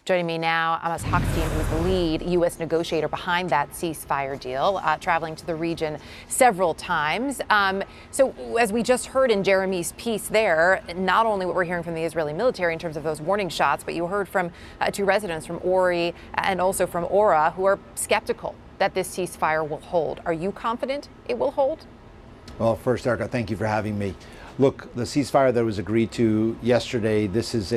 Joining me now, Ámos Hochstein, who is the lead U.S. negotiator behind that ceasefire deal, traveling to the region several times. So as we just heard in Jeremy's piece there, not only what we're hearing from the Israeli military in terms of those warning shots, but you heard from two residents from Ori and also from Ora who are skeptical that this ceasefire will hold. Are you confident it will hold? Well, first, Erica, thank you for having me. Look, the ceasefire that was agreed to yesterday, this is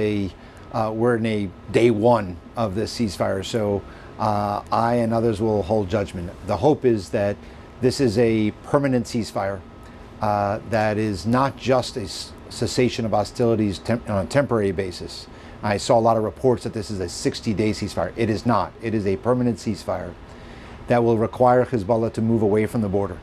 we're in a day one of this ceasefire, so I and others will hold judgment. The hope is that this is a permanent ceasefire that is not just a cessation of hostilities on a temporary basis. I saw a lot of reports that this is a 60-day ceasefire. It is not. It is a permanent ceasefire that will require Hezbollah to move away from the border.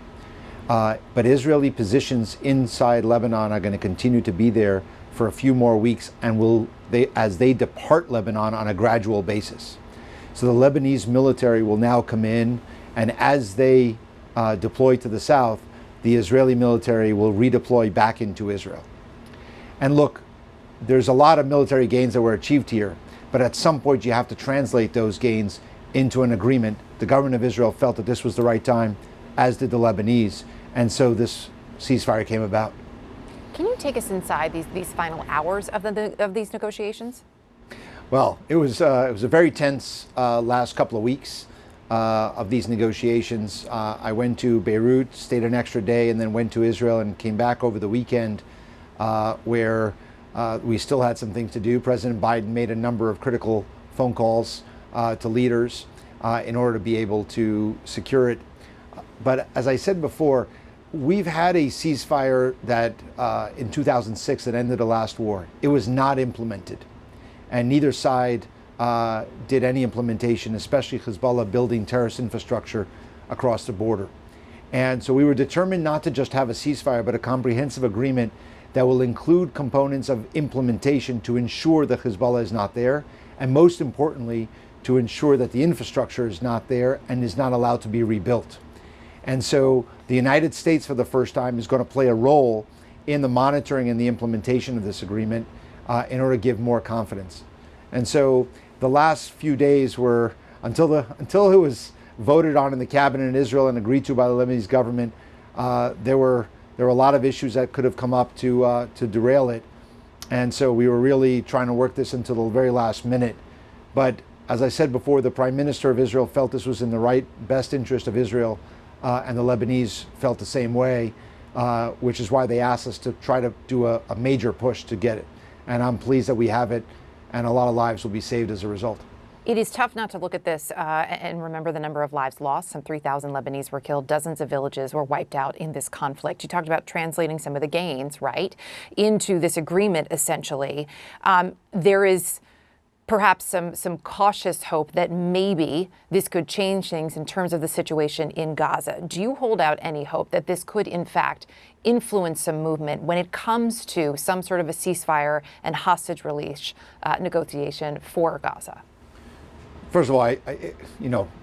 But Israeli positions inside Lebanon are going to continue to be there for a few more weeks, and as they depart Lebanon on a gradual basis. So the Lebanese military will now come in, and as they deploy to the south, the Israeli military will redeploy back into Israel. And look, there's a lot of military gains that were achieved here, but at some point you have to translate those gains into an agreement. The government of Israel felt that this was the right time, as did the Lebanese, and so this ceasefire came about. Can you take us inside these final hours of these negotiations? Well, it was a very tense last couple of weeks of these negotiations. I went to Beirut, stayed an extra day, and then went to Israel and came back over the weekend, where we still had some things to do. President Biden made a number of critical phone calls to leaders in order to be able to secure it. But as I said before, we've had a ceasefire that in 2006 that ended the last war. It was not implemented, and neither side did any implementation, especially Hezbollah building terrorist infrastructure across the border. And so we were determined not to just have a ceasefire, but a comprehensive agreement that will include components of implementation to ensure that Hezbollah is not there, and most importantly, to ensure that the infrastructure is not there and is not allowed to be rebuilt. And so the United States, for the first time, is going to play a role in the monitoring and the implementation of this agreement in order to give more confidence. And so the last few days were, until it was voted on in the cabinet in Israel and agreed to by the Lebanese government, there were a lot of issues that could have come up to derail it. And so we were really trying to work this until the very last minute. But as I said before, the Prime Minister of Israel felt this was in the best interest of Israel. And the Lebanese felt the same way, which is why they asked us to try to do a major push to get it. And I'm pleased that we have it, and a lot of lives will be saved as a result. It is tough not to look at this and remember the number of lives lost. Some 3,000 Lebanese were killed. Dozens of villages were wiped out in this conflict. You talked about translating some of the gains, right, into this agreement, essentially. There is perhaps some cautious hope that maybe this could change things in terms of the situation in Gaza. Do you hold out any hope that this could, in fact, influence some movement when it comes to some sort of a ceasefire and hostage release negotiation for Gaza? First of all,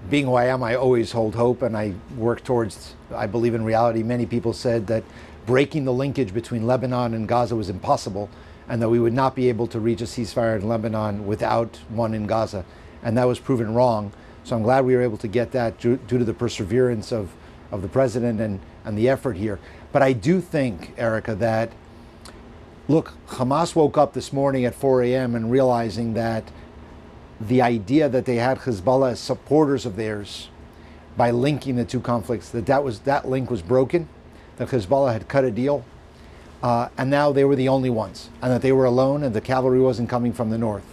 being who I am, I always hold hope, and I work towards, I believe in reality. Many people said that breaking the linkage between Lebanon and Gaza was impossible, and that we would not be able to reach a ceasefire in Lebanon without one in Gaza. And that was proven wrong. So I'm glad we were able to get that due to the perseverance of the president and the effort here. But I do think, Erica, that, look, Hamas woke up this morning at 4 a.m. and realizing that the idea that they had Hezbollah as supporters of theirs by linking the two conflicts, that link was broken, that Hezbollah had cut a deal, and now they were the only ones, and that they were alone, and the cavalry wasn't coming from the north.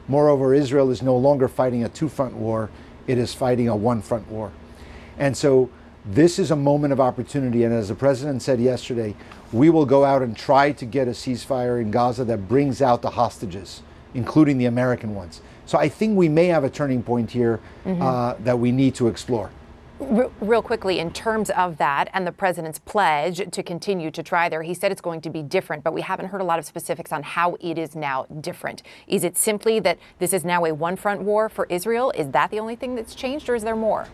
Moreover, Israel is no longer fighting a two-front war, it is fighting a one-front war. And so this is a moment of opportunity, and as the president said yesterday, we will go out and try to get a ceasefire in Gaza that brings out the hostages, including the American ones. So I think we may have a turning point here that we need to explore. Real quickly, in terms of that and the president's pledge to continue to try there, he said it's going to be different, but we haven't heard a lot of specifics on how it is now different. Is it simply that this is now a one-front war for Israel? Is that the only thing that's changed, or is there more?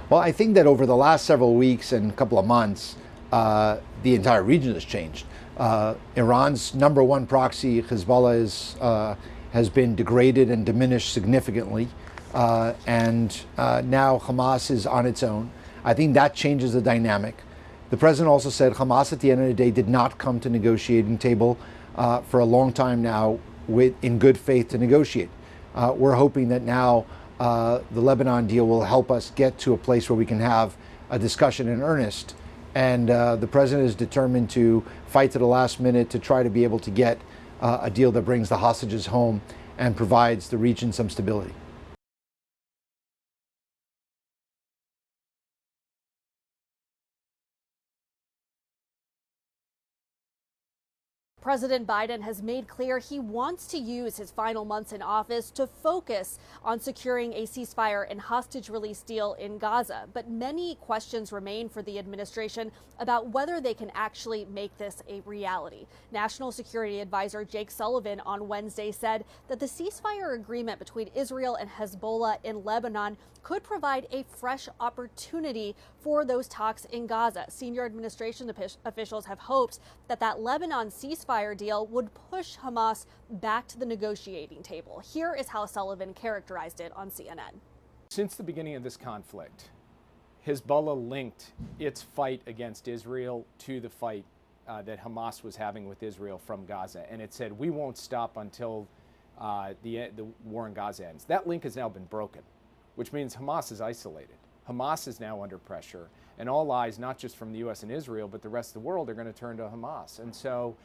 Well, I think that over the last several weeks and a couple of months, the entire region has changed. Iran's number one proxy, Hezbollah, has been degraded and diminished significantly. And now Hamas is on its own. I think that changes the dynamic. The president also said Hamas at the end of the day did not come to negotiating table for a long time now in good faith to negotiate. We're hoping that now the Lebanon deal will help us get to a place where we can have a discussion in earnest. And the president is determined to fight to the last minute to try to be able to get a deal that brings the hostages home and provides the region some stability. President Biden has made clear he wants to use his final months in office to focus on securing a ceasefire and hostage release deal in Gaza. But many questions remain for the administration about whether they can actually make this a reality. National Security Advisor Jake Sullivan on Wednesday said that the ceasefire agreement between Israel and Hezbollah in Lebanon could provide a fresh opportunity for those talks in Gaza. Senior administration officials have hoped that that Lebanon ceasefire deal would push Hamas back to the negotiating table. Here is how Sullivan characterized it on CNN. Since the beginning of this conflict, Hezbollah linked its fight against Israel to the fight that Hamas was having with Israel from Gaza. And it said, we won't stop until the war in Gaza ends. That link has now been broken, which means Hamas is isolated. Hamas is now under pressure, and all eyes, not just from the U.S. and Israel, but the rest of the world, are going to turn to Hamas. And so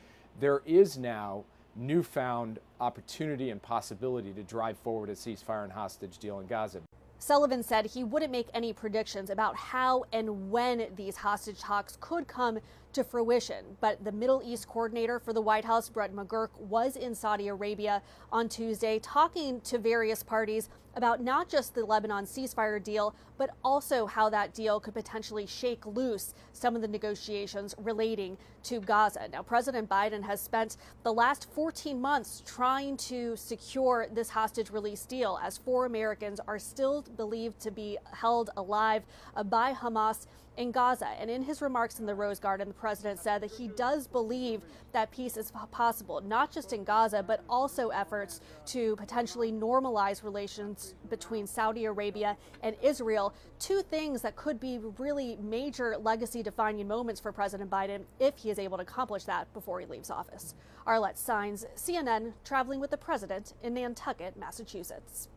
there is now newfound opportunity and possibility to drive forward a ceasefire and hostage deal in Gaza. Sullivan said he wouldn't make any predictions about how and when these hostage talks could come to fruition. But the Middle East coordinator for the White House, Brett McGurk, was in Saudi Arabia on Tuesday talking to various parties about not just the Lebanon ceasefire deal, but also how that deal could potentially shake loose some of the negotiations relating to Gaza. Now, President Biden has spent the last 14 months trying to secure this hostage release deal, as 4 Americans are still believed to be held alive by Hamas in Gaza. And in his remarks in the Rose Garden, the president said that he does believe that peace is possible, not just in Gaza, but also efforts to potentially normalize relations between Saudi Arabia and Israel, 2 things that could be really major legacy-defining moments for President Biden if he is able to accomplish that before he leaves office. Arlette Saenz, CNN, traveling with the president in Nantucket, Massachusetts.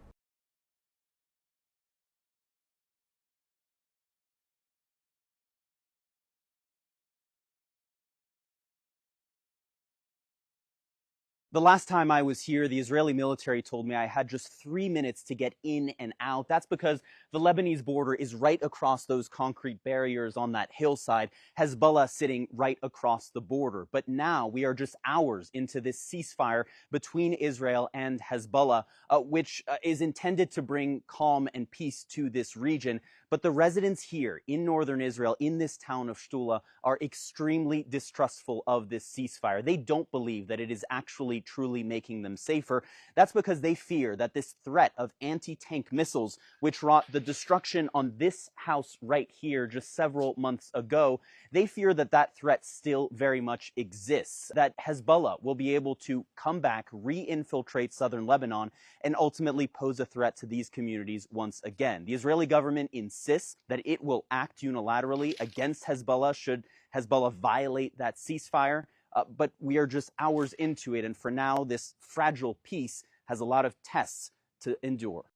The last time I was here, the Israeli military told me I had just 3 minutes to get in and out. That's because the Lebanese border is right across those concrete barriers on that hillside, Hezbollah sitting right across the border. But now we are just hours into this ceasefire between Israel and Hezbollah, which is intended to bring calm and peace to this region. But the residents here in northern Israel, in this town of Shtula, are extremely distrustful of this ceasefire. They don't believe that it is actually truly making them safer. That's because they fear that this threat of anti-tank missiles, which wrought the destruction on this house right here just several months ago, they fear that that threat still very much exists, that Hezbollah will be able to come back, re-infiltrate southern Lebanon, and ultimately pose a threat to these communities once again. The Israeli government insists that it will act unilaterally against Hezbollah should Hezbollah violate that ceasefire, but we are just hours into it, and for now, this fragile peace has a lot of tests to endure.